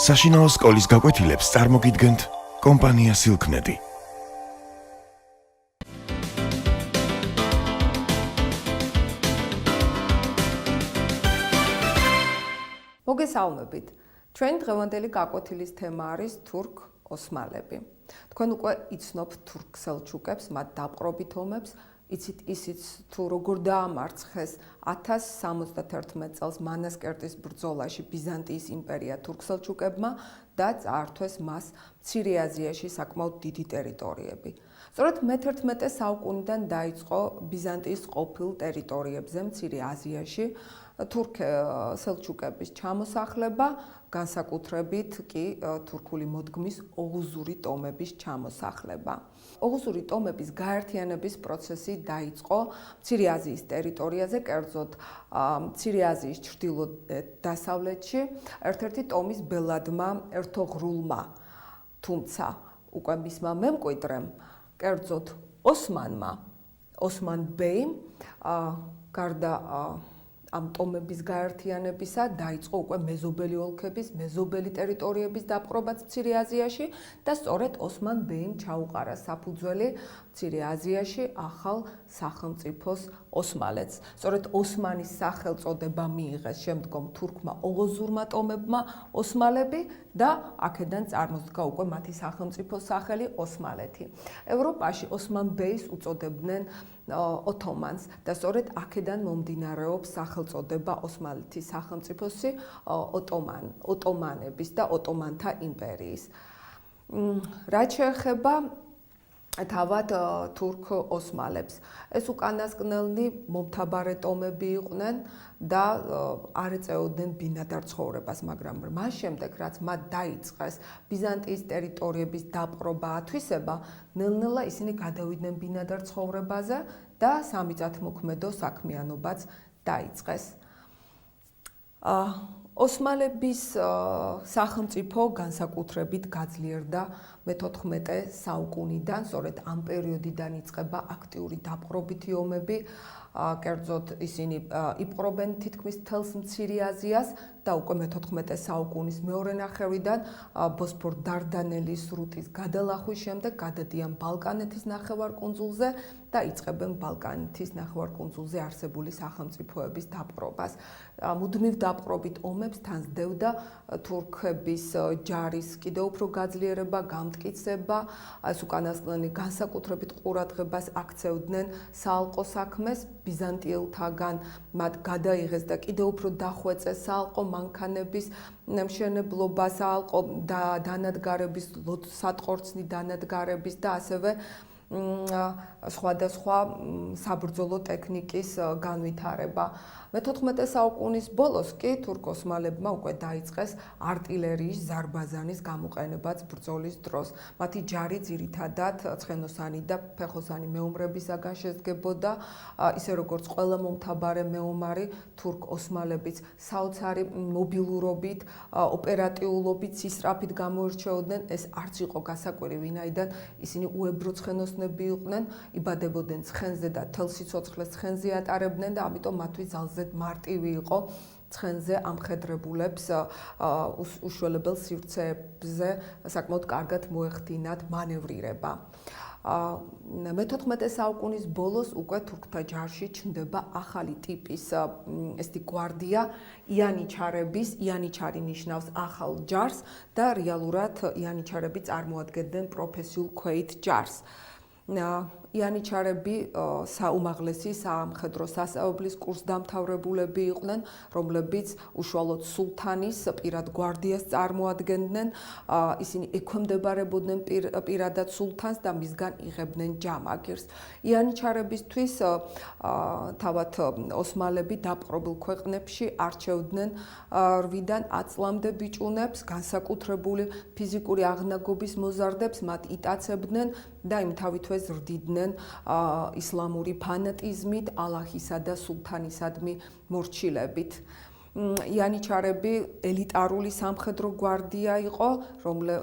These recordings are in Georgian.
საშინაო სკოლის გაკვეთილებს წარმოგიდგენთ კომპანია Silknet. მოგესალმებით. ჩვენ დღევანდელი გაკვეთილის თემა არის თურქ-ოსმალები. თქვენ უკვე იცნობთ თურქ-სელჩუკებს, მათ დაპყრობით ომებს, იცით ისიც თუ როგორ დაამარცხეს 1071 წელს მანასკერტის ბრძოლაში ბიზანტიის იმპერია თურქ-სელჩუკებმა და წაართვეს მას მცირე აზიაში საკმაოდ დიდი ტერიტორიები. სწორედ მე-11 საუკუნიდან დაიწყო ბიზანტიის ყოფილ ტერიტორიებზე მცირე აზიაში თურქ-სელჩუკების ჩამოსახლება, განსაკუთრებით კი თურქული მოდგმის ოღუზური ტომების ჩამოსახლება. ოღუზური ტომების გაერთიანების პროცესი დაიწყო მცირე აზიის ტერიტორიაზე, კერძოდ მცირე აზიის ჩრდილო-დასავლეთში, ერთ-ერთი ტომის ბელადმა ერთოღრულმა, თუმცა უკვე მისმა მემკვიდრემ, კერძოდ ოსმანმა, ოსმან ბეიმ, გარდა ამ ტომების გაერთიანებისა დაიწყო უკვე მეზობელი ოლქების, მეზობელი ტერიტორიების დაპყრობაც მცირე აზიაში და სწორედ ოსმან ბეიმ ჩაუყარა საფუძველი მცირე აზიაში ახალ სახელმწიფოს ოსმალეთს. სწორედ ოსმანის სახელწოდება მიიღეს შემდგომ თურქმა ოღუზურმა ტომებმა ოსმალები და აქედან წარმოსდგა უკვე მათი სახელმწიფოს სახელი ოსმალეთი. ევროპაში ოსმან ბეის უწოდებდნენ ოთომანს და სწორედ აქედან მომდინარეობს სახელწოდება ოსმალეთის სახელმწიფოსი ოტომანების და ოტომანთა იმპერიის. რაც შეეხება თავად თურქ-ოსმალებს, ეს უკანასკნელნი მომთაბარე ტომები იყვნენ და არ ეწეოდნენ ბინადარ ცხოვრებას, მაგრამ მას შემდეგ, რაც მათ დაიწყეს ბიზანტიის ტერიტორიების დაპყრობა, ათვისება, ნელ-ნელა ისინი გადავიდნენ ბინადარ ცხოვრებაზე და სამიწათმოქმედო საქმიანობაც დაიწყეს. ოსმალების სახელმწიფო განსაკუთრებით გაძლიერდა მე-14 საუკუნიდან, სწორედ ამ პერიოდიდან იწყება აქტიური დაპყრობითი ომები, კერძოდ ისინი იპყრობენ თითქმის მთელს მცირე აზიას და უკვე მე-14 საუკუნის მეორე ნახევრიდან ბოსფორ-დარდანელის სრუტის გადალახვის შემდეგ გადადიან ბალკანეთის ნახევარკუნძულზე და იწყებენ ბალკანეთის ნახევარკუნძულზე არსებული სახელმწიფოების დაპყრობას. მუდმივ დაპყრობით ომებს თან სდევდა თურქების ჯარის კიდევ უფრო გაძლიერება, გამტკიცება, ეს უკანასკნელი განსაკუთრებით ყურადღებას აქცევდნენ საალყო საქმეს, ბიზანტიელთაგან მათ გადაიღეს და კიდევ უფრო დახვეწეს საალყო მანქანების მშენებლობა, საალყო დანადგარების, სატყორცნი დანადგარების და ასევე სხვადასხვა საბრძოლო ტექნიკის განვითარება. მე-14 საუკუნის ბოლოს კი თურქ-ოსმალებმა უკვე დაიწყეს არტილერიის ზარბაზანის გამოყენებაც ბრძოლის დროს. მათი ჯარი ძირითადად ცხენოსანი და ფეხოსანი მეომრებისაგან შედგებოდა, ისე როგორც ყველა მომთაბარე მეომარი, თურქ-ოსმალებიც საოცარი მობილურობით, ოპერატიულობით, სისწრაფით გამოირჩეოდნენ. ეს არც იყო გასაკვირი, ვინაიდან ისინი უებრო ცხენოსნები იყვნენ, იბადებოდნენ ცხენზე და თელ სიცოცხლეს ცხენზე ატარებდნენ და ამიტომ მათთვის ძალზედ მარტივი იყო ცხენზე ამხედრებულებს უშველებელ სივრცეებზე საკმაოდ კარგად მოეხდინათ მანევრირება. მე-14 საუკუნის ბოლოს უკვე თურქთა ჯარში ჩნდება ახალი ტიპის ესეთი გვარდია, იანიჩარების, იანიჩარი ნიშნავს ახალ ჯარს და რეალურად იანიჩარები წარმოადგენდნენ პროფესიულ ქვეით ჯარს. იანიჩარები საუმაღლესი საამხედრო სასწავლებლის კურსდამთავრებულები იყვნენ, რომლებიც უშუალოდ სულთანის პირად გვარდიას წარმოადგენდნენ. ისინი ექვემდებარებოდნენ პირადად სულთანს და მისგან იღებდნენ ჯამაგირს. იანიჩარებისთვის თავად ოსმალები დაპყრობილ ქვეყნებში არჩევდნენ 8-დან 10 წლამდე ბიჭუნებს, განსაკუთრებული ფიზიკური აღნაგობის მოზარდებს, მათ იტაცებდნენ და იმთავითვე ზრდიდნენ ისლამური ფანატიზმით, ალაჰისა და სულთანისადმი მორჩილებით. იანიჩარები ელიტარული სამხედრო გვარდია იყო,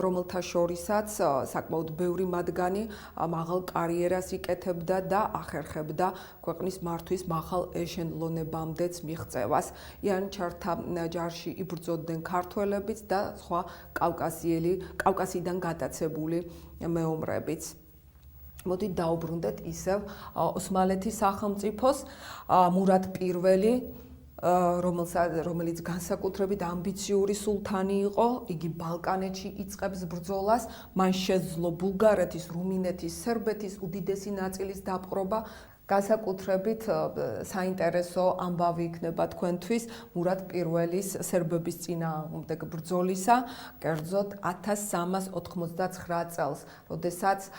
რომელთა შორისაც საკმაოდ ბევრი მათგანი მაღალ კარიერას იკეთებდა და ახერხებდა ქვეყნის მართვის მაღალ ეშელონებამდეც მიღწევას. იანიჩართა ჯარში იბრძოდნენ ქართველებიც და სხვა კავკასიიდან გადაცებული მეომრებიც. მოდით დაუბრუნდეთ ისევ ოსმალეთის სახელმწიფოს. მურად პირველი, რომელიც განსაკუთრებით ამბიციური სულთანი იყო, იგი ბალკანეთში იწყებს ბრძოლას, მან შეძლო ბულგარეთის, რუმინეთის, სერბეთის უდიდესი ნაწილის დაპყრობა. განსაკუთრებით საინტერესო ამბავი იქნება თქვენთვის მურად პირველის სერბების წინააღმდეგ ბრძოლისა, კერძოდ 1389 წელს, როდესაც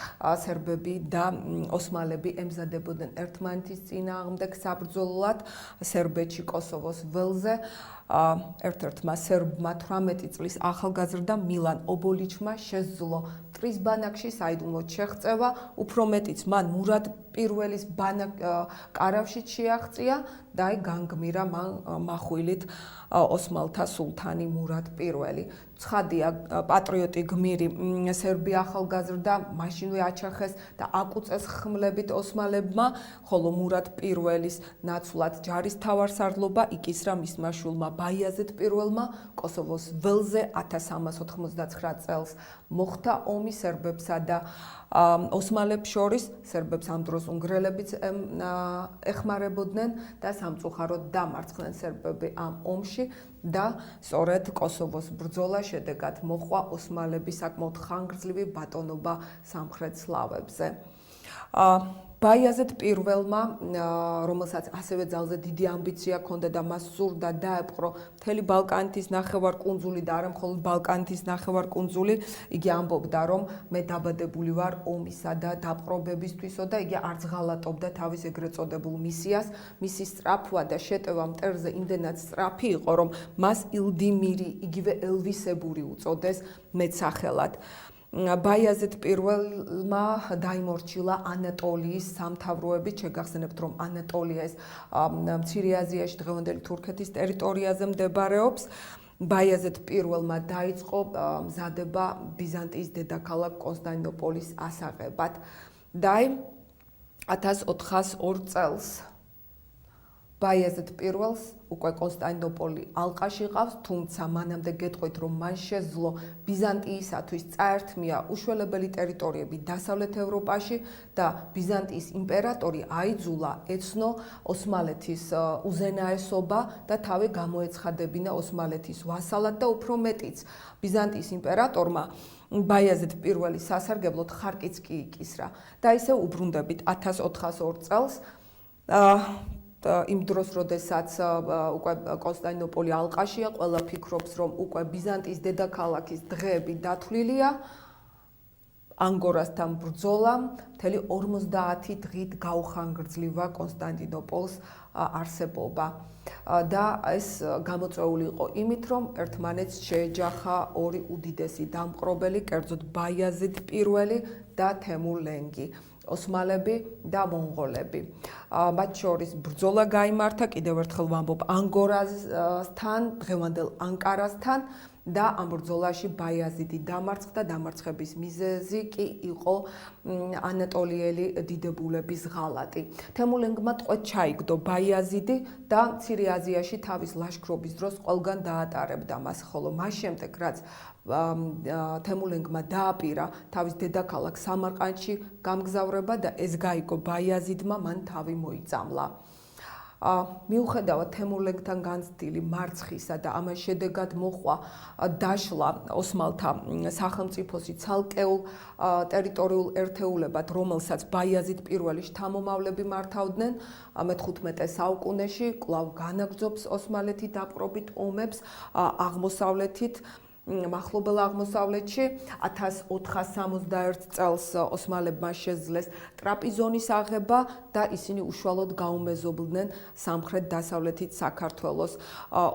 სერბები და ოსმალები ემზადებოდნენ ერთმანეთის წინააღმდეგ საბრძოლოდ სერბეთში კოსოვოს ველზე. ერთ-ერთმა სერბმა 18 წლის ახალგაზრდა მილან ობოლიჩმა შესძლო ტრის ბანაკში საიდუმლოდ შეღწევა, უფრო მეტიც მან მურად პირველის კარავშიც შეაღწია და განგმირა მან מחვილით ოსმალთა სულთანი მურად პირველი. ცხადია, პატრიოტი გმირი სერბი ახალგაზრდა მაშინვე აჩახეს და აკუწეს ხმლებით ოსმალებმა, ხოლო მურად პირველის ნაცვლად ჯარისთავარსარდლობა იკისრა მისმა შვილმა ბაიაზედ პირველმა კოსოვოს ველზე 1389 წელს. მოხდა ომი სერბებსა და ოსმალებს შორის, სერბებს ამ დროს უნგრელებიც ეხმარებოდნენ და სამწუხაროდ დამარცხდნენ სერბები ამ ომში და სწორედ კოსოვოს ბრძოლა შედეგად მოჰყვა ოსმალების საკმაოდ ხანგრძლივი ბატონობა სამხრეთ სლავებზე. ბაიაზედ პირველმა, რომელსაც ასევე ძალზე დიდი ამბიცია ჰქონდა და მას სურდა დაეპყრო მთელი ბალკანეთის ნახევარკუნძული და არა მხოლოდ ბალკანეთის ნახევარკუნძული, იგი ამბობდა, რომ მე დაბადებული ვარ ომისა და დაპყრობებისთვისო და იგი არც ღალატობდა თავის ეგრეთ წოდებულ მისიას. მისი სწრაფვა და შეტევა მტერზე იმდენად სწრაფი იყო, რომ მას ილდიმირი, იგივე ელვისებური უწოდეს მეტსახელად. ბაიაზედ პირველმა დაიმორჩილა ანატოლიის სამთავროებით, შეგახსენებთ, რომ ანატოლია ეს მცირე აზიაში, დღევანდელი თურქეთის ტერიტორიაზე მდებარეობს. ბაიაზედ პირველმა დაიწყო მზადება ბიზანტიის დედაქალაქ კონსტანტინოპოლის ასაღებად. და 1402 წელს ბაიაზედ პირველს უკვე კონსტანტინოპოლი ალყაში ყავს, თუმცა მანამდე გეტყვით, რომ მან შეძლო ბიზანტიისათვის წაერთმია უშველებელი ტერიტორიები დასავლეთ ევროპაში და ბიზანტიის იმპერატორი აიძულა ეცნო ოსმალეთის უზენაესობა და თავი გამოეცხადებინა ოსმალეთის ვასალად და უფრო მეტიც ბიზანტიის იმპერატორმა ბაიაზედ პირველის სასარგებლოდ ხარკიც კი იკისრა. და ისევ უბრუნდებით 1402 წელს იმ დროს, როდესაც უკვე კონსტანტინოპოლი ალყაშია, ყველა ფიქრობს, რომ უკვე ბიზანტიის დედაქალაქის დღეები დათვლილია. ანგორასთან ბრძოლა მთელი 50 დღით გაუხანგრძლივა კონსტანტინოპოლს არსებობა. და ეს გამოწვეული იყო იმით, რომ ერთმანეთს შეეჯახა ორი უდიდესი დამპყრობელი, კერძოდ ბაიაზედ პირველი და თემურლენგი. ოსმალები და მონღოლები. მათ შორის ბრძოლა გაიმართა, კიდევ ერთხელ ვამბობ, ანგორასთან, დღევანდელ ანკარასთან და ამ ბრძოლაში ბაიაზიდი დამარცხდა. დამარცხების მიზეზი კი იყო ანატოლიელი დიდებულების ღალატი. თემურლენგმა ტყვედ ჩაიგდო ბაიაზიდი და მცირე აზიაში თავის ლაშქრობის დროს ყველგან დაატარებდა მას, ხოლო მას შემდეგ, რაც თემურლენგმა დააპირა თავის დედაქალაქ სამარყანდში გამგზავრება და ეს გაიგო ბაიაზიდმა, მან თავი მოიწამლა. მიუხედავად თემურლენგთან განცდილი მარცხისა და ამას შედეგად მოჰყვა დაშლა ოსმალთა სახელმწიფოსი ცალკეულ ტერიტორიულ ერთეულებად, რომელსაც ბაიაზედ პირველი შთამომავლები მართავდნენ, მე-15 საუკუნეში კვლავ განაგრძობს ოსმალეთი დაპყრობით ომებს აღმოსავლეთით, მახლობელ აღმოსავლეთში 1461 წელს ოსმალებმა შეძლეს ტრაპიზონის აღება და ისინი უშუალოდ გაუმეზობდნენ სამხრეთ-დასავლეთით საქართველოს.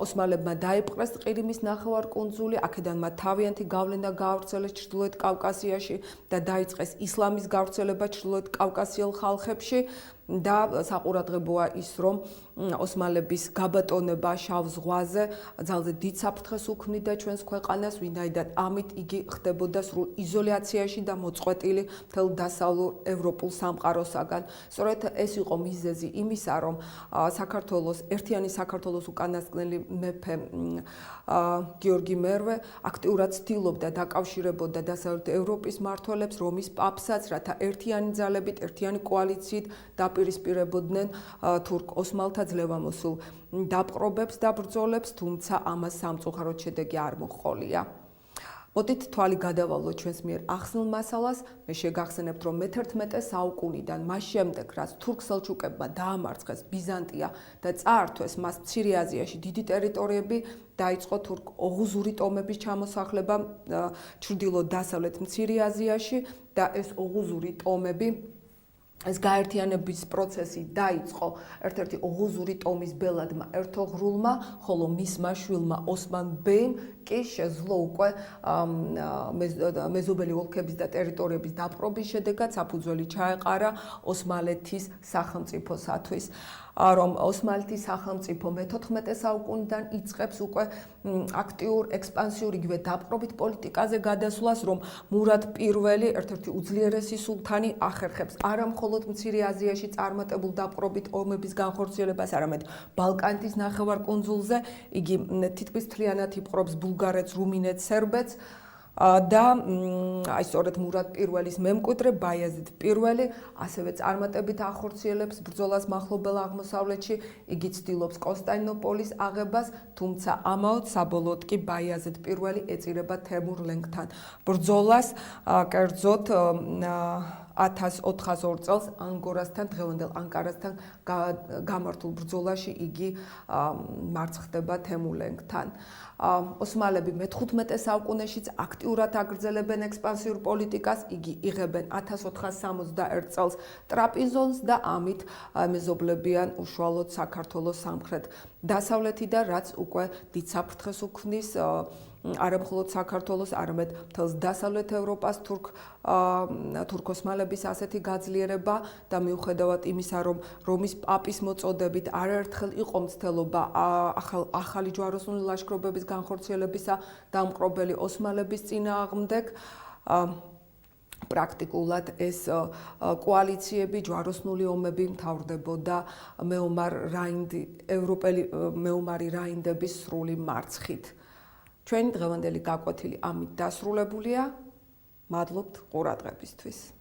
ოსმალებმა დაიპყრეს ყირიმის ნახევარკუნძული, აქედან მათ თავიანთი გავლენა გაავრცელეს ჩრდილოეთ კავკასიაში და დაიწყეს ისლამის გავრცელება ჩრდილოეთ კავკასიელ ხალხებში. და საყურადღებოა ის, რომ ოსმალების გაბატონება შავ ზღვაზე ძალზე დიდ საფრთხეს უქმნიდა ჩვენს ქვეყანას, ვინაიდან ამით იგი ხდებოდა სრულ იზოლაციაში და მოწყვეტილი მთელ დასავლურ ევროპულ სამყაროსაგან. სწორედ ეს იყო მიზეზი იმისა, რომ საქართველოს ერთიანი საქართველოს უკანასკნელი მეფე გიორგი მერვე აქტიურად ცდილობდა დაკავშირებოდა დასავლეთ ევროპის მმართველებს, რომის პაპსაც, რათა ერთიანი ძალებით, ერთიანი კოალიციით დაპირისპირებოდნენ თურქ-ოსმალთა ძლევამოსილ დაპყრობებს და ბრძოლებს, თუმცა ამას სამწუხაროდ შედეგი არ მოჰყოლია. მოდით თვალი გადავალოთ ჩვენს მიერ ახსნილ მასალას. მე შეგახსენებთ, რომ მე-11 საუკუნიდან მას შემდეგ, რაც თურქ-სელჩუკებმა დაამარცხეს ბიზანტია და წაართვეს მას მცირე აზიაში დიდი ტერიტორიები, დაიწყო თურქ-ოღუზური ტომების ჩამოსახლება ჩრდილო-დასავლეთ მცირე აზიაში და ეს ოღუზური ტომები ეს გაერთიანების პროცესი დაიწყო ერთ-ერთი ოღუზური ტომის ბელადმა ერთოღრულმა, ხოლო მისმა შვილმა ოსმან ბეიმ კი შეძლო უკვე მეზობელი ოლქების და ტერიტორიების დაპყრობის შედეგად საფუძველი ჩაეყარა ოსმალეთის სახელმწიფოსათვის. რომ ოსმალეთის სახელმწიფო მე-14 საუკუნიდან იწყებს უკვე აქტიურ ექსპანსიურ იგივე დაპყრობით პოლიტიკაზე გადასვლას, რომ მურად პირველი, ერთ-ერთი უძლიერესი სულთანი ახერხებს არა მხოლოდ მცირე აზიაში წარმატებულ დაპყრობით ომების განხორციელებას, არამედ ბალკანეთის ნახევარკუნძულზე, იგი თითქმის მთლიანად იპყრობს ბულგარეთს, რუმინეთს, სერბეთს და აი სწორედ მურად პირველის მემკვიდრე ბაიაზიდ პირველი ასევე წარმატებით ახორციელებს ბრძოლას მახლობელ აღმოსავლეთში, იგი ცდილობს კონსტანტინოპოლის აღებას, თუმცა ამაოდ საბოლოოდ კი ბაიაზიდ პირველი ეწირება თემურლენგთან ბრძოლას, კერძოდ 1402 წელს ანგორასთან, დღევანდელ ანკარასთან გამართულ ბრძოლაში იგი მარცხდება თემურლენგთან. ოსმალები მე-15 საუკუნეშიც აქტიურად აგრძელებენ ექსპანსიურ პოლიტიკას, იგი იღებენ 1461 წელს ტრაპიზონს და ამით მეზობლებიან უშუალოდ საქართველოს სამხრეთ დასავლეთიდან, რაც უკვე დიდ საფრთხეს უქმნის არა მხოლოდ საქართველოს, არამედ მთელს დასავლეთ ევროპას თურქ-ოსმალების ასეთი გაძლიერება და მიუხედავად იმისა, რომ რომის პაპის მოწოდებით არაერთხელ იყო მცდელობა ახალი ჯვაროსნული ლაშქრობების განხორციელებისა დამპყრობელი ოსმალების წინააღმდეგ, პრაქტიკულად ეს კოალიციები, ჯვაროსნული ომები მთავრდებოდა მეომარი რაინდების სრული მარცხით. ჩვენი დღევანდელი გაკვეთილი ამით დასრულებულია. მადლობთ ყურადღებისთვის.